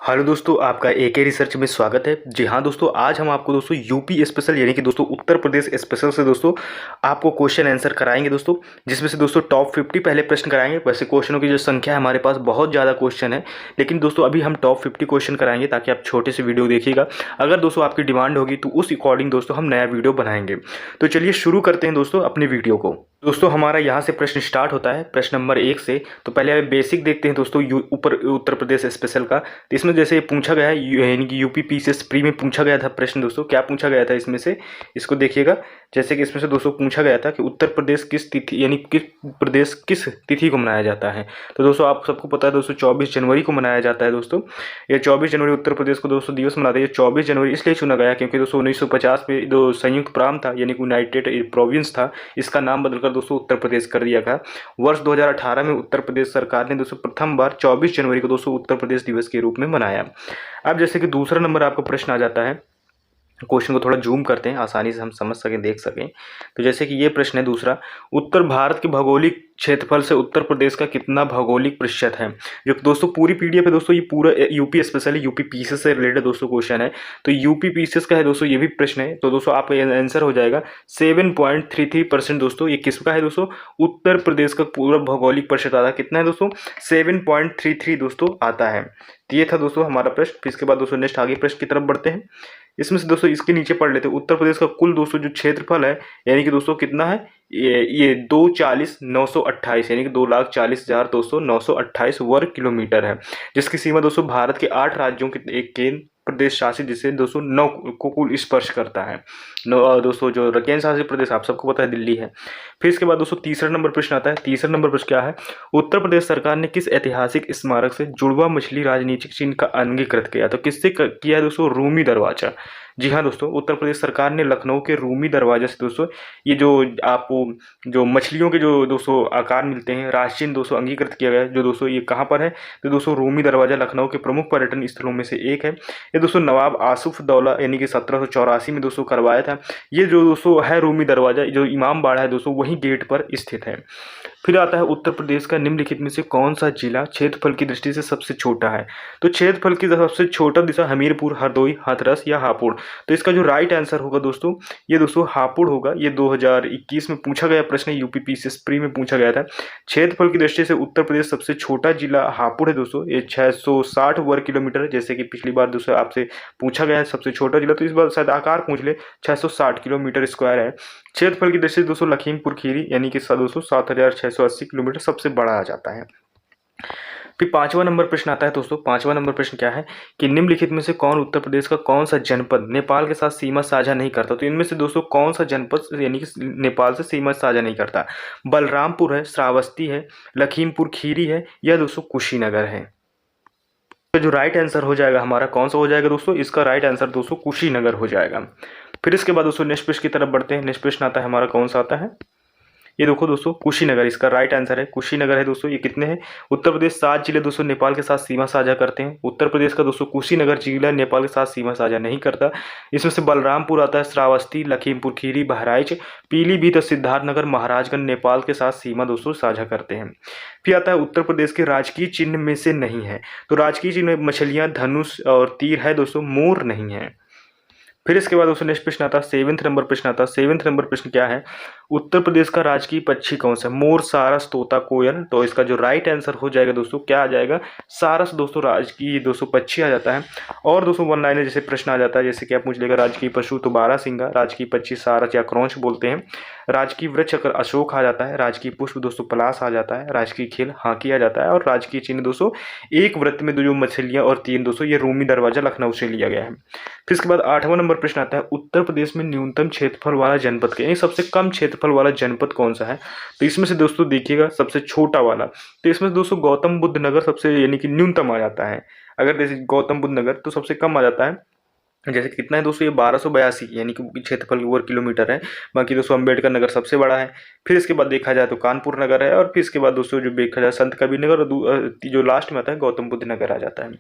Hello दोस्तों, आपका एके research में स्वागत है। जी हाँ दोस्तों, आज हम आपको दोस्तों यूपी स्पेशल यानी कि दोस्तों उत्तर प्रदेश स्पेशल से दोस्तों आपको क्वेश्चन आंसर कराएंगे दोस्तों, जिसमें से दोस्तों टॉप 50 पहले प्रश्न कराएंगे। वैसे क्वेश्चनों की जो संख्या है हमारे पास बहुत ज़्यादा क्वेश्चन है, लेकिन दोस्तों अभी हम टॉप 50 क्वेश्चन कराएंगे ताकि आप छोटे से वीडियो देखिएगा। अगर दोस्तों आपकी डिमांड होगी तो उस अकॉर्डिंग दोस्तों हम नया वीडियो बनाएंगे। तो चलिए शुरू करते हैं दोस्तों अपनी वीडियो को। दोस्तों हमारा यहाँ से प्रश्न स्टार्ट होता है प्रश्न नंबर 1 से। तो पहले बेसिक देखते हैं दोस्तों ऊपर उत्तर प्रदेश स्पेशल का। तो इसमें जैसे पूछा गया है यानी कि यूपी पीसीएस प्री में पूछा गया था प्रश्न दोस्तों, क्या पूछा गया था इसमें से, इसको देखिएगा। जैसे कि इसमें से दोस्तों पूछा गया था कि उत्तर प्रदेश किस तिथि यानी किस प्रदेश किस तिथि को मनाया जाता है। तो दोस्तों आप सबको पता है दोस्तों 24 जनवरी को मनाया जाता है दोस्तों। ये 24 जनवरी उत्तर प्रदेश को दोस्तों दिवस मनाते हैं। 24 जनवरी इसलिए चुना गया क्योंकि दोस्तों 1950 में जो संयुक्त प्रांत था यानी कि यूनाइटेड प्रोविंस था, इसका नाम बदलकर दोस्तों उत्तर प्रदेश कर दिया गया। वर्ष 2018 में उत्तर प्रदेश सरकार ने दोस्तों प्रथम बार 24 जनवरी को दोस्तों उत्तर प्रदेश दिवस के रूप में मनाया। अब जैसे कि दूसरा नंबर आपका प्रश्न आ जाता है, क्वेश्चन को थोड़ा जूम करते हैं आसानी से हम समझ सकें देख सकें। तो जैसे कि ये प्रश्न है दूसरा, उत्तर भारत के भौगोलिक क्षेत्रफल से उत्तर प्रदेश का कितना भौगोलिक प्रतिशत है। जो दोस्तों पूरी पीडीएफ है दोस्तों, ये पूरा यूपी स्पेशली यूपी पीसीएस से रिलेटेड दोस्तों क्वेश्चन है। तो यूपी पीसीएस का है दोस्तों, ये भी प्रश्न है। तो दोस्तों आपका आंसर हो जाएगा 7.33% दोस्तों। ये किसका है दोस्तों, उत्तर प्रदेश का पूरा भौगोलिक प्रतिशत आता है। कितना है दोस्तों, 7.33 दोस्तों आता है। तो ये था दोस्तों हमारा प्रश्न। फिर इसके बाद दोस्तों नेक्स्ट आगे प्रश्न की तरफ बढ़ते हैं। इसमें से दोस्तों इसके नीचे पढ़ लेते हैं, उत्तर प्रदेश का कुल दोस्तों जो क्षेत्रफल है यानी कि दोस्तों कितना है, ये 240,928 यानी कि 2,40,200,928 वर्ग किलोमीटर है, जिसकी सीमा दोस्तों भारत के 8 राज्यों के एक केंद्र प्रदेश शासित जिसे दोस्तों 9 को कुल स्पर्श करता है। दोस्तों जो केंद्र शासित प्रदेश आप सबको पता है दिल्ली है। फिर इसके बाद दोस्तों तीसरा नंबर प्रश्न आता है। तीसरा नंबर प्रश्न क्या है, उत्तर प्रदेश सरकार ने किस ऐतिहासिक स्मारक से जुड़वा मछली राजनीतिक चिन्ह का अंगीकृत किया। तो किससे किया है दोस्तों, रूमी दरवाजा। जी हाँ दोस्तों, उत्तर प्रदेश सरकार ने लखनऊ के रूमी दरवाजा से दोस्तों ये जो आपको जो मछलियों के जो दोस्तों आकार मिलते हैं राजचिन्ह दोस्तों अंगीकृत किया गया है। जो दोस्तों ये कहाँ पर है, तो दोस्तों रूमी दरवाजा लखनऊ के प्रमुख पर्यटन स्थलों में से एक है। ये दोस्तों नवाब आसुफ दौला यानी कि 1784 में दोस्तों करवाया था। ये जो दोस्तों है रूमी दरवाजा, जो इमाम बाड़ा है दोस्तों वहीं गेट पर स्थित है। फिर आता है उत्तर प्रदेश का निम्नलिखित में से कौन सा जिला क्षेत्रफल की दृष्टि से सबसे छोटा है। तो क्षेत्रफल की सबसे छोटा दिशा हमीरपुर, हरदोई, हाथरस या हापुड़। तो इसका जो राइट आंसर होगा दोस्तों, ये दोस्तों हापुड़ होगा। ये 2021 में पूछा गया प्रश्न, यूपी पीसीएस प्री में पूछा गया था। क्षेत्रफल की दृष्टि से उत्तर प्रदेश सबसे छोटा जिला हापुड़ है दोस्तों। ये 660 वर्ग किलोमीटर है। जैसे कि पिछली बार दोस्तों आपसे पूछा गया है सबसे छोटा जिला, तो इस बार शायद आकार पूछ ले, 660 किलोमीटर स्क्वायर है। क्षेत्रफल की दृष्टि से दोस्तों लखीमपुर खीरी यानी कि दोस्तों 7,680 किलोमीटर सबसे बड़ा आ जाता है। फिर पांचवा नंबर प्रश्न आता है दोस्तों। पांचवा नंबर प्रश्न क्या है कि निम्नलिखित में से कौन उत्तर प्रदेश का कौन सा जनपद नेपाल के साथ सीमा साझा नहीं करता। तो इनमें से दोस्तों कौन सा जनपद यानी कि नेपाल से सीमा साझा नहीं करता, बलरामपुर है, श्रावस्ती है, लखीमपुर खीरी है या दोस्तों कुशीनगर है। तो जो राइट आंसर हो जाएगा हमारा कौन सा हो जाएगा दोस्तों, इसका राइट आंसर दोस्तों कुशीनगर हो जाएगा। फिर इसके बाद दोस्तों नेक्स्ट प्रश्न की तरफ बढ़ते हैं। नेक्स्ट प्रश्न आता है हमारा कौन सा आता है, ये देखो दोस्तों कुशीनगर, इसका राइट आंसर है कुशीनगर है दोस्तों। ये कितने हैं, उत्तर प्रदेश 7 जिले दोस्तों नेपाल के साथ सीमा साझा करते हैं। उत्तर प्रदेश का दोस्तों कुशीनगर जिला नेपाल के साथ सीमा साझा नहीं करता। इसमें से बलरामपुर आता है, श्रावस्ती, लखीमपुर खीरी, बहराइच, पीलीभीत और सिद्धार्थनगर महाराजगंज नेपाल के साथ सीमा दोस्तों साझा करते हैं। फिर आता है उत्तर प्रदेश के राजकीय चिन्ह में से नहीं है। तो राजकीय चिन्ह में मछलियां, धनुष और तीर है दोस्तों, मोर नहीं है। फिर इसके बाद दोस्तों नेक्स्ट प्रश्न आता है, 7वें नंबर प्रश्न आता है। 7वें नंबर प्रश्न क्या है, उत्तर प्रदेश का राजकीय पक्षी कौन सा है, मोर, सारस, तोता, कोयल। तो इसका जो राइट आंसर हो जाएगा दोस्तों क्या आ जाएगा, सारस दोस्तों राजकीय दोस्तों पक्षी आ जाता है। और दोस्तों 1 लाइन जैसे प्रश्न आ जाता है, जैसे कि आप पूछ लेगा राजकीय पशु तो बारहसिंगा, राजकीय पक्षी सारस या क्रौंच बोलते हैं, राजकीय वृक्ष अगर अशोक आ जाता है, राजकीय पुष्प दोस्तों पलाश आ जाता है, राजकीय खेल हॉकी आ जाता है, और राजकीय चिन्ह दोस्तों एक वृत्त में जो मछलियां और तीन दोस्तों ये रूमी दरवाजा लखनऊ से लिया गया है। फिर इसके बाद 8वां नंबर प्रश्न आता है, उत्तर प्रदेश में न्यूनतम क्षेत्रफल वाला जनपद यानी सबसे कम क्षेत्रफल वाला जनपद कौन सा है। तो इसमें से दोस्तों देखिएगा सबसे छोटा वाला, तो इसमें से दोस्तों गौतम बुद्ध नगर सबसे यानी कि न्यूनतम आ जाता है। अगर जैसे गौतम बुद्ध नगर तो सबसे कम आ जाता है, जैसे कितना है दोस्तों ये 1282 यानी कि क्षेत्रफल वर्ग किलोमीटर है। बाकी दोस्तों अम्बेडकर नगर सबसे बड़ा है। फिर इसके बाद देखा जाए तो कानपुर नगर है, और फिर इसके बाद दोस्तों जो देखा जाए संत कबीर नगर, और जो लास्ट में आता है गौतम बुद्ध नगर आ जाता है।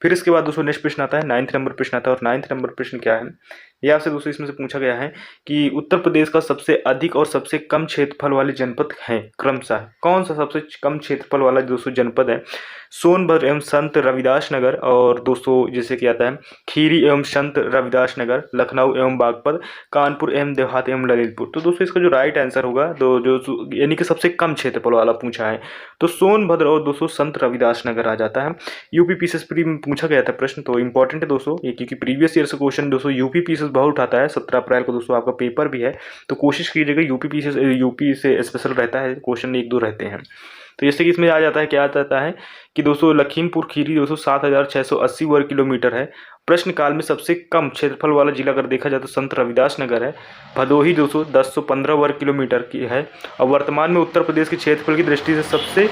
फिर इसके बाद दोस्तों नेक्स्ट प्रश्न आता है, 9th नंबर प्रश्न आता है। और 9th नंबर प्रश्न क्या है, ये आपसे दोस्तों इसमें से पूछा गया है कि उत्तर प्रदेश का सबसे अधिक और सबसे कम क्षेत्रफल वाले जनपद हैं क्रमशः, कौन सा सबसे कम क्षेत्रफल वाला दोस्तों जनपद है। सोनभद्र एवं संत रविदास नगर, और दोस्तों जैसे कि आता है खीरी एवं संत रविदास नगर, लखनऊ एवं बागपत, कानपुर एवं देहात एवं ललितपुर। तो दोस्तों इसका जो राइट आंसर होगा तो जो यानी कि सबसे कम क्षेत्रफल वाला पूछा है तो सोनभद्र और दोस्तों संत रविदास नगर आ जाता है। यूपी पीसीएस प्री में पूछा गया था प्रश्न, तो इंपॉर्टेंट है दोस्तों ये, क्योंकि प्रीवियस ईयर से क्वेश्चन दोस्तों यूपी पीसीएस बहुत उठाता है। 17 अप्रैल को दोस्तों आपका पेपर भी है, तो कोशिश कीजिएगा यूपी से स्पेशल रहता है, क्वेश्चन एक दो रहते हैं। तो जैसे कि इसमें आ जाता है, क्या आ जाता है कि दोस्तों लखीमपुर खीरी दोस्तों 7,680 वर्ग किलोमीटर है। प्रश्न काल में सबसे कम क्षेत्रफल वाला जिला अगर देखा जाए तो संत रविदास नगर है। भदोही दोस्तों 1015 वर्ग किलोमीटर की है। और वर्तमान में उत्तर प्रदेश के क्षेत्रफल की दृष्टि से सबसे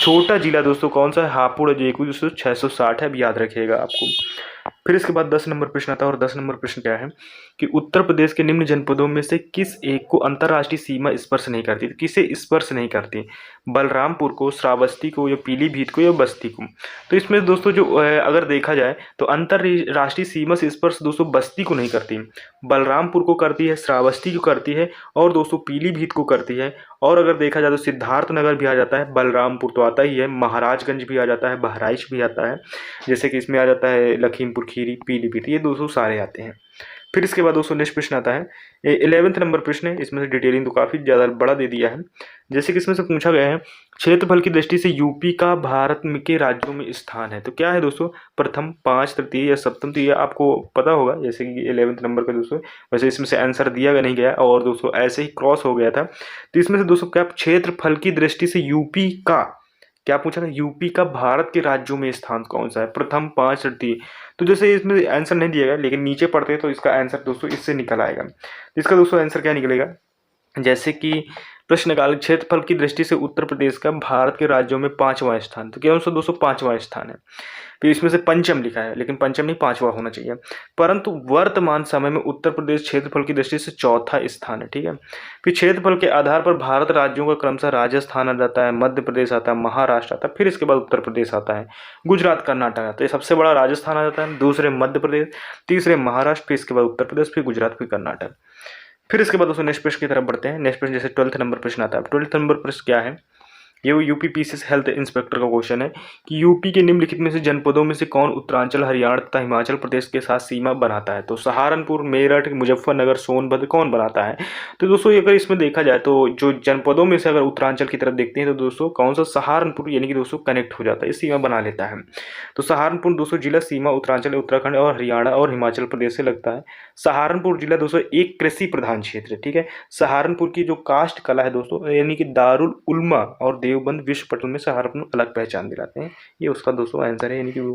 छोटा जिला दोस्तों कौन सा है? हापुड़ है, जो दोस्तों 660 है, अब याद रखिएगा आपको। फिर इसके बाद 10 नंबर प्रश्न आता है, और 10 नंबर प्रश्न क्या है कि उत्तर प्रदेश के निम्न जनपदों में से किस एक को अंतर्राष्ट्रीय सीमा स्पर्श नहीं करती? तो किसे स्पर्श नहीं करती? बलरामपुर को, श्रावस्ती को, या पीलीभीत को, या बस्ती को? तो इसमें दोस्तों जो अगर देखा जाए तो अंतर्राष्ट्रीय सीमा से स्पर्श दोस्तों बस्ती को नहीं करती, बलरामपुर को करती है, श्रावस्ती को करती है, और दोस्तों पीलीभीत को करती है। और अगर देखा जाए तो सिद्धार्थनगर भी आ जाता है, बलरामपुर तो आता ही है, महाराजगंज भी आ जाता है, बहराइच भी आता है, जैसे कि इसमें आ जाता है लखीमपुर खीरी, पीलीभीत, ये दोस्तों सारे आते हैं। फिर इसके बाद दोस्तों नेक्स्ट प्रश्न आता है, 11वें नंबर प्रश्न है। इसमें से डिटेलिंग तो काफ़ी ज़्यादा बड़ा दे दिया है। जैसे कि इसमें से पूछा गया है क्षेत्रफल की दृष्टि से यूपी का भारत में के राज्यों में स्थान है, तो क्या है दोस्तों? प्रथम, 5, तृतीय या सप्तम? तो ये आपको पता होगा, जैसे कि 11वें नंबर का दोस्तों वैसे इसमें से आंसर दिया नहीं गया और दोस्तों ऐसे ही क्रॉस हो गया था। तो इसमें से दोस्तों क्या क्षेत्रफल की दृष्टि से यूपी का क्या पूछा था? यूपी का भारत के राज्यों में स्थान कौन सा है? प्रथम, 5, तृतीय? तो जैसे इसमें आंसर नहीं दिया गया, लेकिन नीचे पढ़ते हैं तो इसका आंसर दोस्तों इससे निकल आएगा। इसका दोस्तों आंसर क्या निकलेगा? जैसे कि प्रश्न काल क्षेत्रफल की दृष्टि से उत्तर प्रदेश का भारत के राज्यों में 5वां स्थान, तो क्या दोस्तों 5वां स्थान है। फिर इसमें से पंचम लिखा है, लेकिन पंचम नहीं, 5वां होना चाहिए। परंतु वर्तमान समय में उत्तर प्रदेश क्षेत्रफल की दृष्टि से 4था स्थान है, ठीक है। फिर क्षेत्रफल के आधार पर भारत राज्यों का क्रमशः राजस्थान आ जाता है, मध्य प्रदेश आता है, महाराष्ट्र आता है, फिर इसके बाद उत्तर प्रदेश आता है, गुजरात, कर्नाटक आता है। सबसे बड़ा राजस्थान आ जाता है, दूसरे मध्य प्रदेश, तीसरे महाराष्ट्र, फिर इसके बाद उत्तर प्रदेश, फिर गुजरात, फिर कर्नाटक। फिर इसके बाद दोस्तों नेक्स्ट प्रश्न की तरफ बढ़ते हैं। नेक्स्ट प्रश्न जैसे 12 नंबर प्रश्न आता है। 12 नंबर प्रश्न क्या है? ये वो यूपी पीसीएस हेल्थ इंस्पेक्टर का क्वेश्चन है कि यूपी के निम्नलिखित में से जनपदों में से कौन उत्तरांचल, हरियाणा तथा हिमाचल प्रदेश के साथ सीमा बनाता है? तो सहारनपुर, मेरठ, मुजफ्फरनगर, सोनभद्र कौन बनाता है? तो दोस्तों अगर इसमें देखा जाए तो जो जनपदों में से अगर उत्तरांचल की तरफ देखते हैं तो दोस्तों कौन सा? सहारनपुर, यानी कि दोस्तों कनेक्ट हो जाता है, सीमा बना लेता है। तो सहारनपुर दोस्तों जिला सीमा उत्तरांचल, उत्तराखंड और हरियाणा और हिमाचल प्रदेश से लगता है। सहारनपुर जिला दोस्तों एक कृषि प्रधान क्षेत्र है, ठीक है। सहारनपुर की जो कास्ट कला है दोस्तों, यानी कि दारुल उलमा और देवबंद विश्व पटल में सहारनपुर अलग पहचान दिलाते हैं, ये उसका दोस्तों आंसर है, यानी कि वो।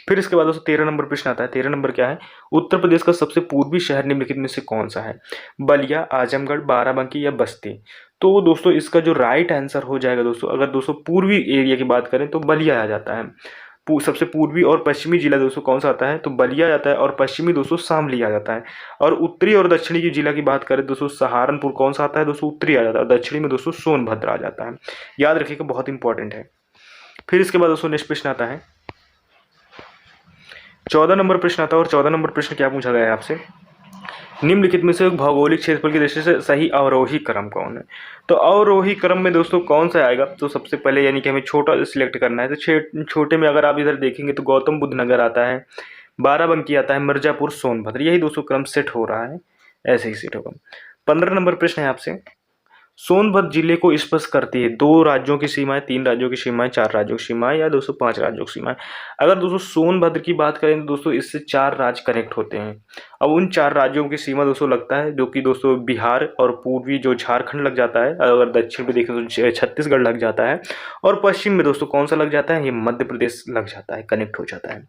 फिर इसके बाद दोस्तों 13 नंबर प्रश्न आता है। 13 नंबर क्या है? उत्तर प्रदेश का सबसे पूर्वी शहर निम्नलिखित में से कौन सा है? बलिया, आजमगढ़, बाराबंकी या बस्ती? तो दोस्तों इसका जो राइट आंसर हो जाएगा दोस्तों, अगर दोस्तों पूर्वी एरिया की बात करें तो बलिया आ जाता है। सबसे पूर्वी और पश्चिमी जिला दोस्तों कौन सा आता है? तो बलिया आता है, और पश्चिमी दोस्तों शामली आ जाता है। और उत्तरी और दक्षिणी की जिला की बात करें दोस्तों, सहारनपुर कौन सा आता है दोस्तों? उत्तरी आ जाता है, और दक्षिणी में दोस्तों सोनभद्र आ जाता है। याद रखिएगा, बहुत इंपॉर्टेंट है। फिर इसके बाद दोस्तों नेक्स्ट प्रश्न आता है, 14 नंबर प्रश्न आता है। और 14 नंबर प्रश्न क्या पूछा गया है आपसे? निम्नलिखित में से भौगोलिक क्षेत्रफल की दृष्टि से सही अवरोही क्रम कौन है? तो अवरोही क्रम में दोस्तों कौन सा आएगा? तो सबसे पहले यानी कि हमें छोटा सिलेक्ट करना है, तो छोटे में अगर आप इधर देखेंगे तो गौतम बुद्ध नगर आता है, बाराबंकी आता है, मिर्जापुर, सोनभद्र, यही दोस्तों क्रम सेट हो रहा है, ऐसे ही सेट होगा। 15 नंबर प्रश्न है आपसे, सोनभद्र जिले को स्पर्श करती है 2 राज्यों की सीमाएं, 3 राज्यों की सीमाएं, 4 राज्यों की सीमाएं, या दोस्तों 5 राज्यों की सीमाएं? अगर दोस्तों सोनभद्र की बात करें तो दोस्तों इससे 4 राज्य कनेक्ट होते हैं। अब उन 4 राज्यों की सीमा दोस्तों लगता है, जो कि दोस्तों बिहार और पूर्वी जो झारखंड लग जाता है, अगर दक्षिण में देखें तो छत्तीसगढ़ लग जाता है, और पश्चिम में दोस्तों कौन सा लग जाता है? ये मध्य प्रदेश लग जाता है, कनेक्ट हो जाता है।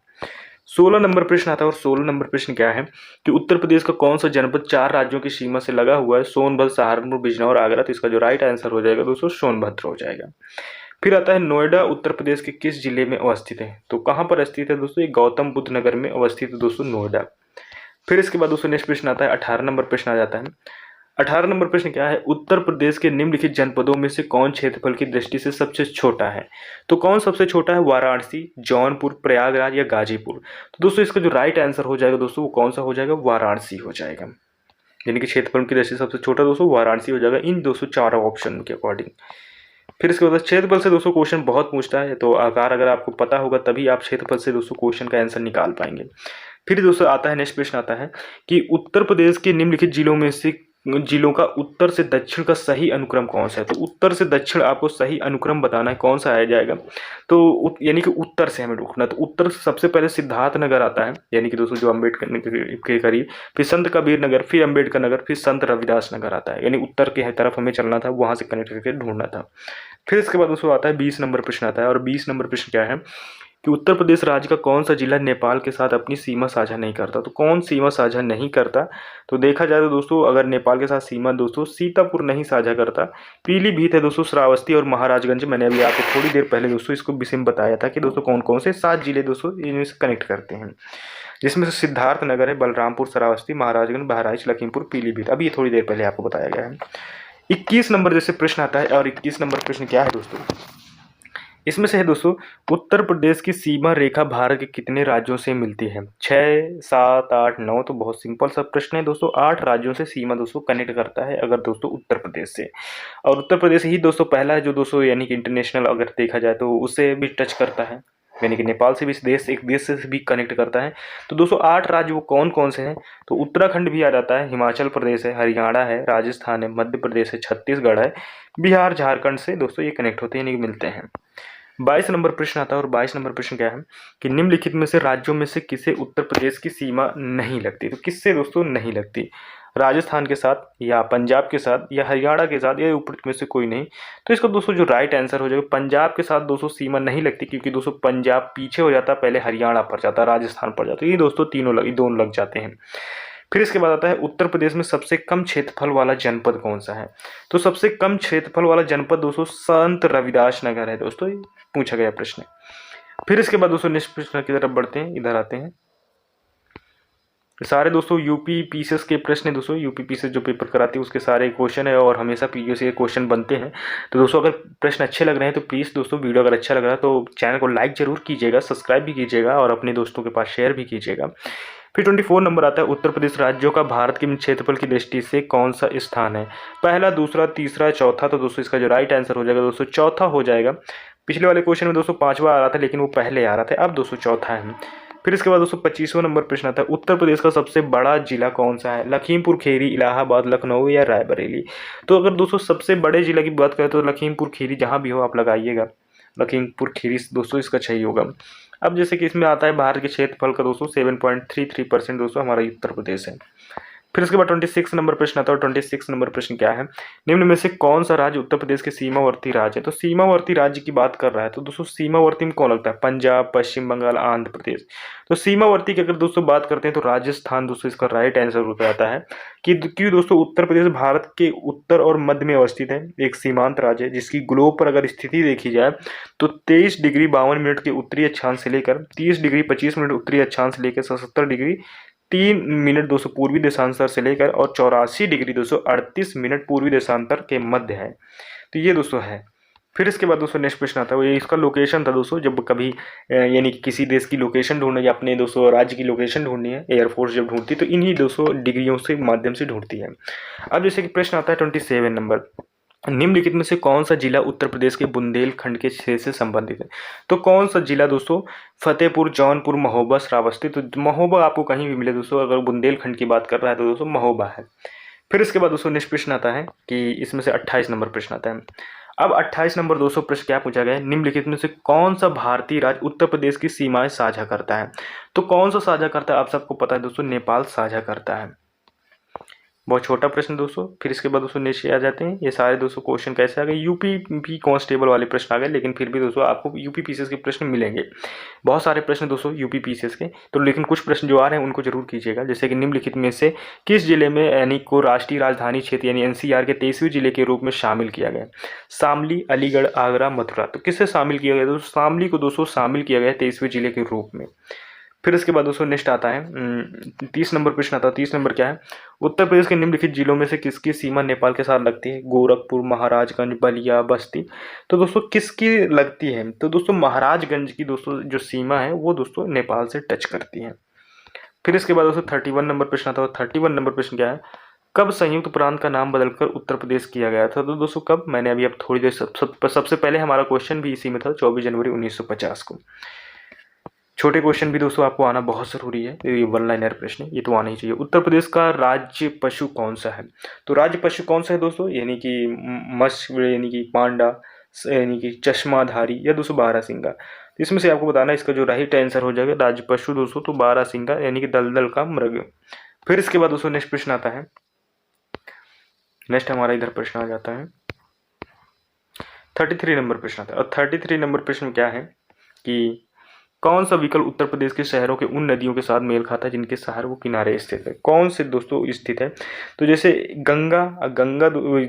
16 नंबर प्रश्न आता है। और 16 नंबर प्रश्न क्या है कि उत्तर प्रदेश का कौन सा जनपद 4 राज्यों की सीमा से लगा हुआ है? सोनभद्र, सहारनपुर, बिजनौर, आगरा। तो इसका जो राइट आंसर हो जाएगा दोस्तों सोनभद्र हो जाएगा। फिर आता है नोएडा उत्तर प्रदेश के किस जिले में अवस्थित है? तो कहाँ पर स्थित है दोस्तों? ये गौतम बुद्ध नगर में अवस्थित है दोस्तों नोएडा। फिर इसके बाद दोस्तों नेक्स्ट प्रश्न आता है, 18 नंबर प्रश्न आ जाता है। 18 नंबर प्रश्न क्या है? उत्तर प्रदेश के निम्नलिखित जनपदों में से कौन क्षेत्रफल की दृष्टि से सबसे छोटा है? तो कौन सबसे छोटा है? वाराणसी, जौनपुर, प्रयागराज या गाजीपुर? तो दोस्तों इसका जो राइट आंसर हो जाएगा दोस्तों वो कौन सा हो जाएगा? वाराणसी हो जाएगा, यानी कि क्षेत्रफल की दृष्टि से सबसे छोटा दोस्तों वाराणसी हो जाएगा इन दोस्तों 4 ऑप्शन के अकॉर्डिंग। फिर इसके बाद क्षेत्रफल से दोस्तों क्वेश्चन बहुत पूछता है, तो आकार अगर आपको पता होगा तभी आप क्षेत्रफल से दोस्तों क्वेश्चन का आंसर निकाल पाएंगे। फिर दोस्तों आता है नेक्स्ट प्रश्न आता है कि उत्तर प्रदेश के निम्नलिखित जिलों में से जिलों का उत्तर से दक्षिण का सही अनुक्रम कौन सा है। तो उत्तर से दक्षिण आपको सही अनुक्रम बताना है, कौन सा आ जाएगा। तो यानी कि उत्तर से हमें ढूंढना, तो उत्तर से सबसे पहले सिद्धार्थ नगर आता है, यानी कि दोस्तों जो अम्बेडकर नगर के करीब, फिर संत कबीर नगर, फिर अम्बेडकर नगर, फिर संत रविदास नगर आता है, यानी उत्तर के तरफ हमें चलना था, वहां से कनेक्ट करके ढूंढना था। फिर इसके बाद दोस्तों आता है 20 नंबर प्रश्न आता है, और 20 नंबर प्रश्न क्या है कि उत्तर प्रदेश राज्य का कौन सा जिला नेपाल के साथ अपनी सीमा साझा नहीं करता। तो कौन सीमा साझा नहीं करता, तो देखा जाए तो दोस्तों अगर नेपाल के साथ सीमा दोस्तों सीतापुर नहीं साझा करता, पीलीभीत है दोस्तों, श्रावस्ती और महाराजगंज। मैंने अभी आपको थोड़ी देर पहले दोस्तों इसको विषय में बताया था कि दोस्तों कौन कौन से 7 जिले दोस्तों इनमें से कनेक्ट करते हैं, जिसमें से सिद्धार्थ नगर है, बलरामपुर, श्रावस्ती, महाराजगंज, बहराइच, लखीमपुर, पीलीभीत। अभी ये थोड़ी देर पहले आपको बताया गया है। 21 नंबर जैसे प्रश्न आता है, और 21 नंबर प्रश्न क्या है दोस्तों, इसमें से है दोस्तों उत्तर प्रदेश की सीमा रेखा भारत के कितने राज्यों से मिलती है। 6, 7, 8, 9। तो बहुत सिंपल सा प्रश्न है दोस्तों, 8 राज्यों से सीमा दोस्तों कनेक्ट करता है अगर दोस्तों उत्तर प्रदेश से, और उत्तर प्रदेश ही दोस्तों पहला है जो दोस्तों यानी कि इंटरनेशनल अगर देखा जाए तो उससे भी टच करता है, यानी कि नेपाल से भी इस देश एक देश से भी कनेक्ट करता है। तो दोस्तों 8 राज्य वो कौन कौन से हैं, तो उत्तराखंड भी आ जाता है, हिमाचल प्रदेश है, हरियाणा है, राजस्थान है, मध्य प्रदेश है, छत्तीसगढ़ है, बिहार, झारखंड से दोस्तों ये कनेक्ट होते हैं, यानी कि मिलते हैं। 22 नंबर प्रश्न आता है, और 22 नंबर प्रश्न क्या है कि निम्नलिखित में से राज्यों में से किसे उत्तर प्रदेश की सीमा नहीं लगती। तो किससे दोस्तों नहीं लगती, राजस्थान के साथ, या पंजाब के साथ, या हरियाणा के साथ, या ऊपर में से कोई नहीं। तो इसका दोस्तों जो राइट आंसर हो जाएगा पंजाब के साथ दोस्तों सीमा नहीं लगती, क्योंकि दोस्तों पंजाब पीछे हो जाता, पहले हरियाणा पड़ जाता, राजस्थान पड़ जाता, ये दोस्तों दोनों लग जाते हैं। फिर इसके बाद आता है उत्तर प्रदेश में सबसे कम क्षेत्रफल वाला जनपद कौन सा है। तो सबसे कम क्षेत्रफल वाला जनपद दोस्तों संत रविदास नगर है दोस्तों, ये पूछा गया प्रश्न। फिर इसके बाद दोस्तों नेक्स्ट प्रश्न की तरफ बढ़ते हैं, इधर आते हैं। सारे दोस्तों यूपी पीसीएस के प्रश्न है दोस्तों, यूपी पीसीएस जो पेपर कराती है उसके सारे क्वेश्चन है, और हमेशा पीसीएस के क्वेश्चन बनते हैं। तो दोस्तों अगर प्रश्न अच्छे लग रहे हैं तो प्लीज़ दोस्तों वीडियो अगर अच्छा लग रहा है तो चैनल को लाइक जरूर कीजिएगा, सब्सक्राइब भी कीजिएगा, और अपने दोस्तों के पास शेयर भी कीजिएगा। फिर 24 नंबर आता है उत्तर प्रदेश राज्यों का भारत के क्षेत्रफल की दृष्टि से कौन सा स्थान है, पहला, दूसरा, तीसरा, चौथा। तो दोस्तों इसका जो राइट आंसर हो जाएगा दोस्तों चौथा हो जाएगा। पिछले वाले क्वेश्चन में दोस्तों 5वां आ रहा था, लेकिन वो पहले आ रहा था, अब दोस्तों चौथा है। फिर इसके बाद दोस्तों 25वां नंबर प्रश्न आता है उत्तर प्रदेश का सबसे बड़ा जिला कौन सा है, लखीमपुर खीरी, इलाहाबाद, लखनऊ, या रायबरेली। तो अगर दोस्तों सबसे बड़े जिला की बात करें तो लखीमपुर खीरी, जहाँ भी हो आप लगाइएगा, लखीमपुर खीरी दोस्तों इसका सही होगा। अब जैसे कि इसमें आता है भारत के क्षेत्रफल का दोस्तों 7.33% दोस्तों हमारा उत्तर प्रदेश है। फिर उसके बाद 26 नंबर प्रश्न आता है, और 26 नंबर प्रश्न क्या है, निम्न में से कौन सा राज्य उत्तर प्रदेश के सीमावर्ती राज्य है। तो सीमावर्ती राज्य की बात कर रहा है, तो दोस्तों सीमावर्ती में कौन लगता है, पंजाब, पश्चिम बंगाल, आंध्र प्रदेश। तो सीमावर्ती की अगर दोस्तों बात करते हैं तो राजस्थान दोस्तों इसका राइट आंसर हो जाता है, कि क्यों दोस्तों उत्तर प्रदेश भारत के उत्तर और मध्य में अवस्थित है, एक सीमांत राज्य है, जिसकी ग्लोब पर अगर स्थिति देखी जाए तो 23 डिग्री 52 मिनट के उत्तरी अक्षांश से लेकर 30 डिग्री 25 मिनट उत्तरी अक्षांश से लेकर 77 डिग्री 3 मिनट दोस्तों पूर्वी देशांतर से लेकर, और 84 डिग्री 238 मिनट पूर्वी देशांतर के मध्य है। तो ये दोस्तों है। फिर इसके बाद दोस्तों नेक्स्ट प्रश्न आता है, वो ये इसका लोकेशन था दोस्तों, जब कभी यानी कि किसी देश की लोकेशन ढूंढनी या अपने दोस्तों राज्य की लोकेशन ढूंढनी है, एयरफोर्स जब ढूंढती है तो इन्हीं दोस्तों डिग्रियों से माध्यम से ढूंढती है। अब जैसे कि प्रश्न आता है 27 नंबर, निम्नलिखित में से कौन सा जिला उत्तर प्रदेश के बुंदेलखंड के क्षेत्र से संबंधित है। तो कौन सा जिला दोस्तों, फतेहपुर, जौनपुर, महोबा, श्रावस्ती। तो महोबा आपको कहीं भी मिले दोस्तों, अगर बुंदेलखंड की बात कर रहा है तो दोस्तों महोबा है। फिर इसके बाद दोस्तों नेक्स्ट प्रश्न आता है कि इसमें से 28 नंबर प्रश्न आता है। अब 28 नंबर दोस्तों प्रश्न क्या पूछा गया है, निम्नलिखित में से कौन सा भारतीय राज्य उत्तर प्रदेश की सीमाएं साझा करता है। तो कौन सा साझा करता है, आप सबको पता है दोस्तों, नेपाल साझा करता है। बहुत छोटा प्रश्न दोस्तों। फिर इसके बाद दोस्तों नीचे आ जाते हैं, ये सारे दोस्तों क्वेश्चन कैसे आ गए, यूपी भी कांस्टेबल वाले प्रश्न आ गए, लेकिन फिर भी दोस्तों आपको यूपी पीसीएस के प्रश्न मिलेंगे, बहुत सारे प्रश्न दोस्तों यूपी पीसीएस के। तो लेकिन कुछ प्रश्न जो आ रहे हैं उनको जरूर कीजिएगा, जैसे कि निम्नलिखित में से किस जिले में यानी को राष्ट्रीय राजधानी क्षेत्र यानी एनसीआर के 23वें जिले के रूप में शामिल किया गया, शामली, अलीगढ़, आगरा, मथुरा। तो किससे शामिल किया गया दोस्तों, शामली को दोस्तों शामिल किया गया 23वें जिले के रूप में। फिर इसके बाद दोस्तों नेक्स्ट आता है 30 नंबर प्रश्न आता है। 30 नंबर क्या है, उत्तर प्रदेश के निम्नलिखित जिलों में से किसकी सीमा नेपाल के साथ लगती है, गोरखपुर, महाराजगंज, बलिया, बस्ती। तो दोस्तों किसकी लगती है, तो दोस्तों महाराजगंज की दोस्तों जो सीमा है वो दोस्तों नेपाल से टच करती है। फिर इसके बाद दोस्तों 31 नंबर प्रश्न आता है। 31 नंबर प्रश्न क्या है, कब संयुक्त प्रांत का नाम बदलकर उत्तर प्रदेश किया गया था? तो दोस्तों कब, मैंने अभी अब थोड़ी देर सबसे पहले हमारा क्वेश्चन भी इसी में था, 24 जनवरी 1950 को। छोटे क्वेश्चन भी दोस्तों आपको आना बहुत ज़रूरी है, ये वन लाइनर प्रश्न है, ये तो आना ही चाहिए। उत्तर प्रदेश का राज्य पशु कौन सा है? तो राज्य पशु कौन सा है दोस्तों? यानी कि मत्स्य, यानी कि पांडा, यानी कि चश्माधारी, या दोस्तों बारहसिंगा। तो इसमें से आपको बताना है, इसका जो राइट आंसर हो जाएगा राज्य पशु दोस्तों तो बारहसिंगा, यानी कि दलदल का मृग। फिर इसके बाद दोस्तों नेक्स्ट प्रश्न आता है, नेक्स्ट हमारा इधर प्रश्न आ जाता है 33 नंबर प्रश्न आता है। और 33 नंबर प्रश्न क्या है कि कौन सा विकल्प उत्तर प्रदेश के शहरों के उन नदियों के साथ मेल खाता है जिनके शहर वो किनारे स्थित है? कौन से दोस्तों स्थित है? तो जैसे गंगा,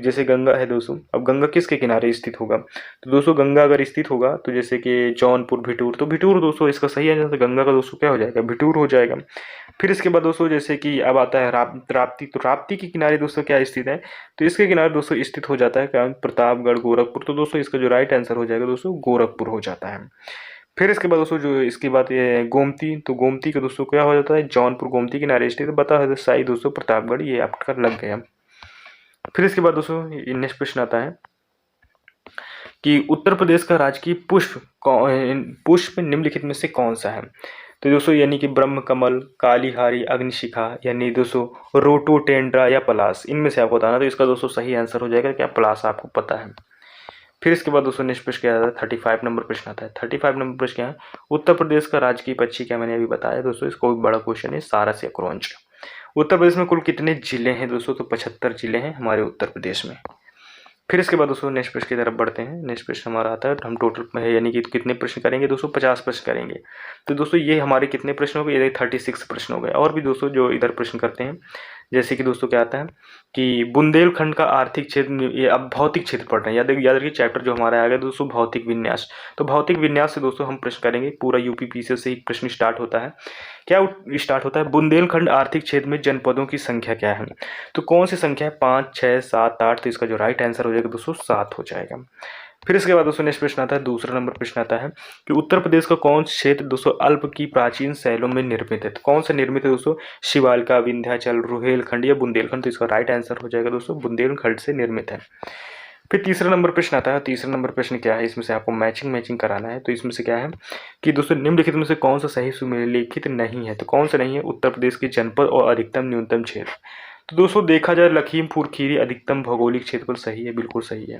जैसे गंगा है दोस्तों, अब गंगा किसके किनारे स्थित होगा? तो दोस्तों गंगा अगर स्थित होगा तो जैसे कि जौनपुर, भिटूर, तो भिटूर दोस्तों इसका सही आंसर गंगा का दोस्तों क्या हो जाएगा? भिटूर हो जाएगा। फिर इसके बाद दोस्तों जैसे कि अब आता है राप्ती, तो राप्ती के किनारे दोस्तों क्या स्थित है? तो इसके किनारे दोस्तों स्थित हो जाता है क्या? प्रतापगढ़, गोरखपुर। तो दोस्तों इसका जो राइट आंसर हो जाएगा दोस्तों गोरखपुर हो जाता है। फिर इसके बाद दोस्तों जो इसके बाद ये गोमती, तो गोमती का दोस्तों क्या हो जाता है? जौनपुर, गोमती किनारे स्थित। बता है साई दोस्तों प्रतापगढ़, ये आपका लग गया। फिर इसके बाद दोस्तों नेक्स्ट प्रश्न आता है कि उत्तर प्रदेश का राजकीय पुष्प निम्नलिखित में से कौन सा है? तो दोस्तों यानी कि ब्रह्म कमल, कालीहारी, अग्निशिखा, यानी दोस्तों रोटोटेंड्रा या पलास, इनमें से आपको बताना। तो इसका दोस्तों सही आंसर हो जाएगा क्या? पलास आपको पता है। फिर इसके बाद दोस्तों नेक्स्ट प्रश्न क्या आता है? 35 नंबर प्रश्न आता है। 35 नंबर प्रश्न क्या है? उत्तर प्रदेश का राजकीय पक्षी क्या? मैंने अभी बताया दोस्तों, इसको भी बड़ा क्वेश्चन है, सारस या क्रोंच। उत्तर प्रदेश में कुल कितने जिले हैं दोस्तों? तो 75 जिले हैं हमारे उत्तर प्रदेश में। फिर इसके बाद दोस्तों नेक्स्ट प्रश्न की तरफ बढ़ते हैं। नेक्स्ट प्रश्न हमारा आता है, हम टोटल यानी कि कितने प्रश्न करेंगे दोस्तों? 50 प्रश्न करेंगे। तो दोस्तों ये हमारे कितने प्रश्न हो गए? ये 36 प्रश्न हो गए। और भी दोस्तों जो इधर प्रश्न करते हैं, जैसे कि दोस्तों क्या आता है कि बुंदेलखंड का आर्थिक क्षेत्र, ये अब भौतिक क्षेत्र पढ़ रहे हैं, याद रखिए चैप्टर जो हमारा आ गया दोस्तों भौतिक विन्यास। तो भौतिक विन्यास से दोस्तों हम प्रश्न करेंगे, पूरा यूपीपीसीएल से ही प्रश्न स्टार्ट होता है। क्या स्टार्ट होता है? बुंदेलखंड आर्थिक क्षेत्र में जनपदों की संख्या क्या है? तो कौन सी संख्या है? 5, 6, 7, 8। तो इसका जो राइट आंसर हो जाएगा दोस्तों 7 हो जाएगा। फिर इसके बाद दोस्तों नेक्स्ट प्रश्न आता है, दूसरा नंबर प्रश्न आता है कि उत्तर प्रदेश का कौन क्षेत्र दोस्तों अल्प की प्राचीन शैलों में निर्मित है? तो कौन सा निर्मित है दोस्तों? शिवालिका, विंध्याचल, रुहेलखंड या बुंदेलखंड? तो इसका राइट आंसर हो जाएगा दोस्तों बुंदेलखंड से निर्मित है। फिर तीसरा नंबर प्रश्न आता है। तीसरा नंबर प्रश्न क्या है? इसमें से आपको मैचिंग कराना है। तो इसमें से क्या है कि दोस्तों निम्नलिखित में से कौन सा सही सुमेलिखित नहीं है? तो कौन सा नहीं है? उत्तर प्रदेश के जनपद और अधिकतम न्यूनतम क्षेत्र। तो दोस्तों देखा जाए लखीमपुर खीरी अधिकतम भौगोलिक क्षेत्रफल सही है, बिल्कुल सही है।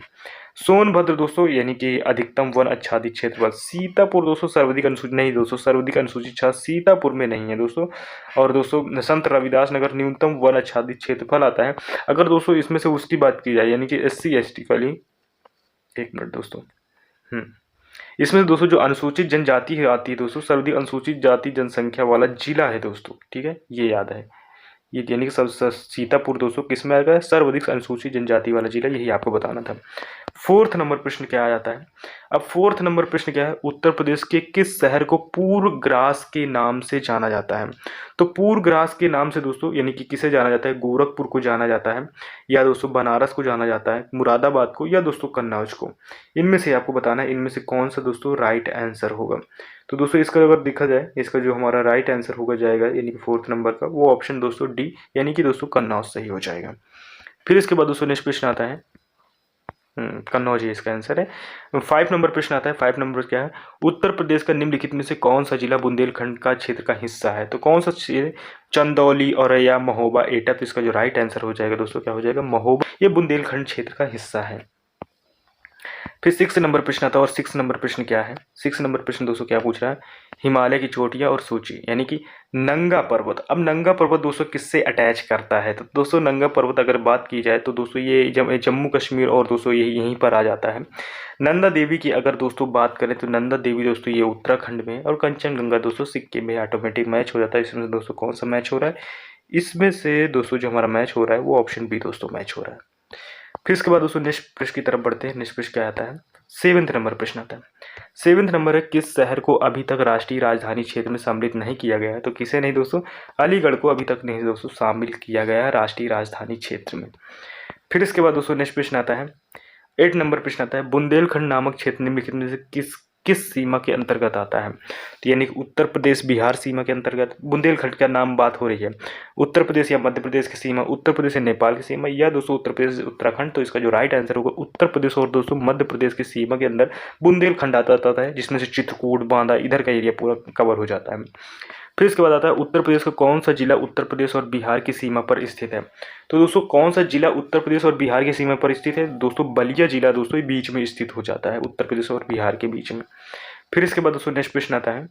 सोनभद्र दोस्तों यानी कि अधिकतम वन आच्छादित क्षेत्रफल। सीतापुर दोस्तों सर्वाधिक अनुसूचित नहीं दोस्तों, सर्वाधिक अनुसूचित क्षेत्र सीतापुर में नहीं है दोस्तों। और दोस्तों संत रविदास नगर न्यूनतम वन आच्छादित क्षेत्रफल आता है। अगर दोस्तों इसमें से उसकी बात की जाए यानी कि SC ST वाली, एक मिनट दोस्तों, इसमें दोस्तों जो अनुसूचित जनजाति आती है दोस्तों, सर्वाधिक अनुसूचित जाति जनसंख्या वाला जिला है दोस्तों, ठीक है, ये याद है। ये यानी कि सीतापुर दोस्तों किस में आएगा? सर्वाधिक अनुसूचित जनजाति वाला जिला, यही आपको बताना था। फोर्थ नंबर प्रश्न क्या आ जाता है? अब फोर्थ नंबर प्रश्न क्या है? उत्तर प्रदेश के किस शहर को पूर्वग्रास के नाम से जाना जाता है? तो पूर्वग्रास के नाम से दोस्तों यानी कि किसे जाना जाता है? गोरखपुर को जाना जाता है, या दोस्तों बनारस को जाना जाता है, मुरादाबाद को, या दोस्तों कन्नौज को। इनमें से आपको बताना है इनमें से कौन सा दोस्तों राइट आंसर होगा। तो दोस्तों इसका अगर देखा जाए, इसका जो हमारा राइट आंसर होगा जाएगा यानी कि फोर्थ नंबर का, वो ऑप्शन दोस्तों D यानी कि दोस्तों कन्नौज सही हो जाएगा। फिर इसके बाद दोस्तों नेक्स्ट प्रश्न आता है, कन्नौज ही इसका आंसर है। 5 नंबर प्रश्न आता है। 5 नंबर क्या है? उत्तर प्रदेश का निम्नलिखित में से कौन सा जिला बुंदेलखंड का क्षेत्र का हिस्सा है? तो कौन सा क्षेत्र? चंदौली, औरैया, महोबा, एटा। तो इसका जो राइट आंसर हो जाएगा दोस्तों क्या हो जाएगा? महोबा, ये बुंदेलखंड क्षेत्र का हिस्सा है। फिर 6 नंबर प्रश्न आता है। और 6 नंबर प्रश्न क्या है? 6 नंबर प्रश्न दोस्तों क्या पूछ रहा है? हिमालय की चोटियां और सूची, यानी कि नंगा पर्वत। अब नंगा पर्वत दोस्तों किससे अटैच करता है? तो दोस्तों नंगा पर्वत अगर बात की जाए तो दोस्तों ये जम्मू कश्मीर और दोस्तों यहीं पर आ जाता है। नंदा देवी की अगर दोस्तों बात करें तो नंदा देवी दोस्तों ये उत्तराखंड में, और कंचनगंगा दोस्तों सिक्किम में। ऑटोमेटिक मैच हो जाता है। इसमें दोस्तों कौन सा मैच हो रहा है? इसमें से दोस्तों जो हमारा मैच हो रहा है वो ऑप्शन B दोस्तों मैच हो रहा है। फिर इसके बाद दोस्तों नेक्स्ट प्रश्न की तरफ बढ़ते हैं। नेक्स्ट प्रश्न क्या आता है? 7th नंबर प्रश्न आता है। 7th नंबर है, किस शहर को अभी तक राष्ट्रीय राजधानी क्षेत्र में सम्मिलित नहीं किया गया है? तो किसे नहीं दोस्तों? अलीगढ़ को अभी तक नहीं दोस्तों शामिल किया गया है राष्ट्रीय राजधानी क्षेत्र में। फिर इसके बाद दोस्तों नेक्स्ट प्रश्न आता है, 8 नंबर प्रश्न आता है, बुंदेलखंड नामक क्षेत्र निम्नलिखित में से किस सीमा के अंतर्गत आता है? तो यानी कि उत्तर प्रदेश बिहार सीमा के अंतर्गत, बुंदेलखंड का नाम बात हो रही है, उत्तर प्रदेश या मध्य प्रदेश की सीमा, उत्तर प्रदेश या नेपाल की सीमा, या दोस्तों उत्तर प्रदेश उत्तराखंड। तो इसका जो राइट आंसर होगा उत्तर प्रदेश और दोस्तों मध्य प्रदेश की सीमा के अंदर बुंदेलखंड आता है, जिसमें से चित्रकूट, बांदा इधर का एरिया पूरा कवर हो जाता है। फिर इसके बाद आता है उत्तर प्रदेश का कौन सा जिला उत्तर प्रदेश और बिहार की सीमा पर स्थित है? तो दोस्तों कौन सा जिला उत्तर प्रदेश और बिहार की सीमा पर स्थित है? दोस्तों बलिया जिला दोस्तों बीच में स्थित हो जाता है, उत्तर प्रदेश और बिहार के बीच में। फिर इसके बाद दोस्तों नेक्स्ट प्रश्न आता है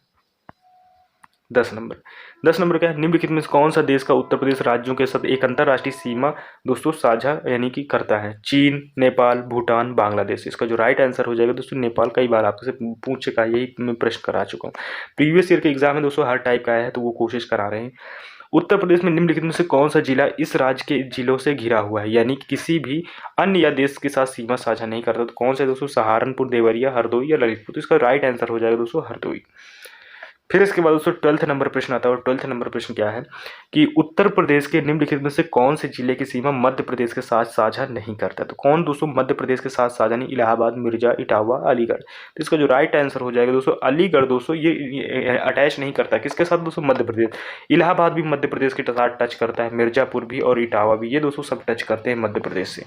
10 नंबर क्या है? निम्नलिखित में से कौन सा देश का उत्तर प्रदेश राज्यों के साथ एक अंतर्राष्ट्रीय सीमा दोस्तों साझा यानी कि करता है? चीन, नेपाल, भूटान, बांग्लादेश। इसका जो राइट आंसर हो जाएगा दोस्तों नेपाल। कई बार आपसे पूछ चुका है, यही मैं प्रश्न करा चुका हूँ, प्रीवियस ईयर के एग्जाम में दोस्तों हर टाइप का आया है, तो वो कोशिश करा रहे हैं। उत्तर प्रदेश में निम्नलिखित में से कौन सा जिला इस राज्य के जिलों से घिरा हुआ है, यानी कि किसी भी अन्य या देश के साथ सीमा साझा नहीं करता? तो कौन सा दोस्तों? सहारनपुर, देवरिया, हरदोई या ललितपुर। तो इसका राइट आंसर हो जाएगा दोस्तों हरदोई। फिर इसके बाद दोस्तों 12 नंबर प्रश्न आता है, और 12 नंबर प्रश्न क्या है कि उत्तर प्रदेश के निम्नलिखित में से कौन से जिले की सीमा मध्य प्रदेश के साथ साझा नहीं करता? तो कौन दोस्तों मध्य प्रदेश के साथ साझा नहीं? इलाहाबाद, मिर्जा, इटावा, अलीगढ़। तो इसका जो राइट आंसर हो जाएगा दोस्तों अलीगढ़। दोस्तों ये अटैच नहीं करता किसके साथ दोस्तों? मध्य प्रदेश। इलाहाबाद भी मध्य प्रदेश के साथ टच करता है, मिर्जापुर भी और इटावा भी, ये दोस्तों सब टच करते हैं मध्य प्रदेश से।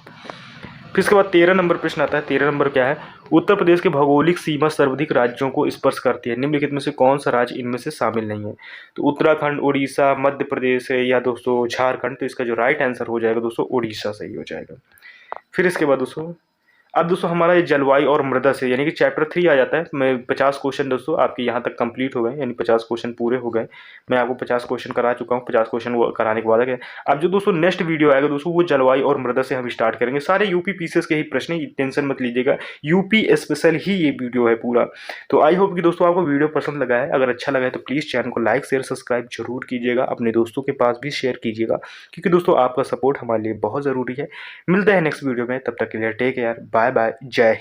फिर इसके बाद 13 नंबर प्रश्न आता है। 13 नंबर क्या है? उत्तर प्रदेश की भौगोलिक सीमा सर्वाधिक राज्यों को स्पर्श करती है, निम्नलिखित में से कौन सा राज्य इनमें से शामिल नहीं है? तो उत्तराखंड, उड़ीसा, मध्य प्रदेश या दोस्तों झारखंड। तो इसका जो राइट आंसर हो जाएगा दोस्तों उड़ीसा सही हो जाएगा। फिर इसके बाद दोस्तों अब दोस्तों हमारा ये जलवायु और मृदा से यानी कि चैप्टर 3 आ जाता है। मैं 50 क्वेश्चन दोस्तों आपके यहाँ तक कंप्लीट हो गए, यानी 50 क्वेश्चन पूरे हो गए। मैं आपको 50 क्वेश्चन करा चुका हूँ, 50 क्वेश्चन वो कराने के बाद है। अब जो दोस्तों नेक्स्ट वीडियो आएगा दोस्तों वो जलवायु और मृदा से हम स्टार्ट करेंगे। सारे यूपी पीसीएस के ही प्रश्न, टेंशन मत लीजिएगा, यूपी स्पेशल ही ये वीडियो है पूरा। तो आई होप कि दोस्तों आपको वीडियो पसंद लगा है। अगर अच्छा लगा है तो प्लीज़ चैनल को लाइक, शेयर, सब्सक्राइब जरूर कीजिएगा, अपने दोस्तों के पास भी शेयर कीजिएगा, क्योंकि दोस्तों आपका सपोर्ट हमारे लिए बहुत ज़रूरी है। मिलते हैं नेक्स्ट वीडियो में, तब तक के लिए टेक केयर, बाय बाय, जय